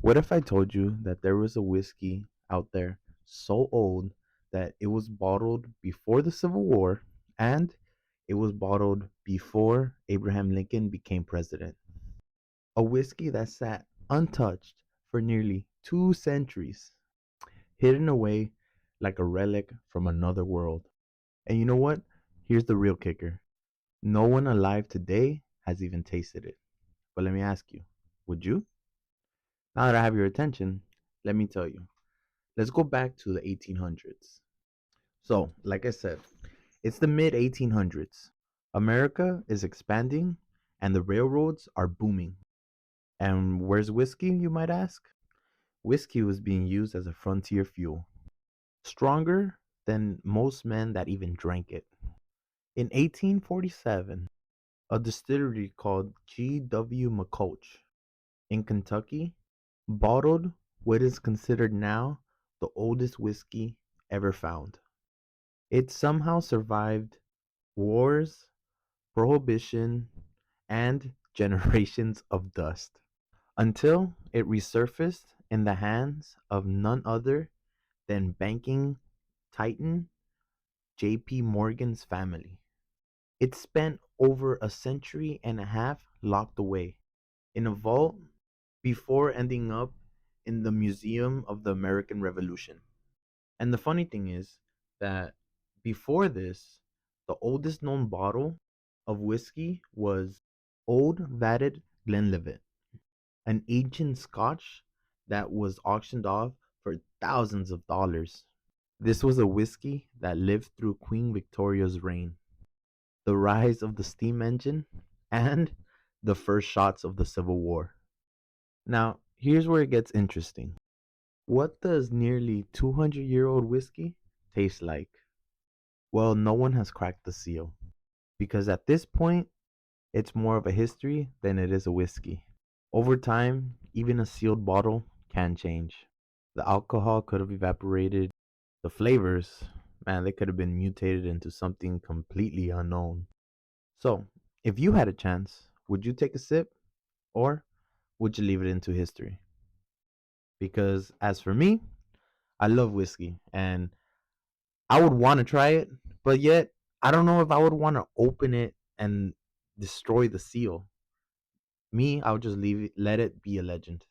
What if I told you that there was a whiskey out there so old that it was bottled before the Civil War and it was bottled before Abraham Lincoln became president? A whiskey that sat untouched for nearly 2 centuries, hidden away like a relic from another world. And you know what? Here's the real kicker: no one alive today has even tasted it. But let me ask you, would you? Now that I have your attention, let me tell you. Let's go back to the 1800s. So, like I said, it's the mid 1800s. America is expanding and the railroads are booming. And where's whiskey, you might ask? Whiskey was being used as a frontier fuel, stronger than most men that even drank it. In 1847, a distillery called G.W. McCulch in Kentucky bottled what is considered now the oldest whiskey ever found. It somehow survived wars, prohibition, and generations of dust until it resurfaced in the hands of none other than banking titan J.P. Morgan's family. It spent over a century and a half locked away in a vault before ending up in the Museum of the American Revolution. And the funny thing is that before this, the oldest known bottle of whiskey was Old Vatted Glenlivet, an ancient Scotch that was auctioned off for thousands of dollars. This was a whiskey that lived through Queen Victoria's reign, the rise of the steam engine, and the first shots of the Civil War. Now, here's where it gets interesting. What does nearly 200-year-old whiskey taste like? Well, no one has cracked the seal because at this point, it's more of a history than it is a whiskey. Over time, even a sealed bottle can change. The alcohol could have evaporated. The flavors, man, they could have been mutated into something completely unknown. So, if you had a chance, would you take a sip or would you leave it into history? Because as for me, I love whiskey and I would want to try it, but yet I don't know if I would want to open it and destroy the seal. Me, I would just leave it, let it be a legend.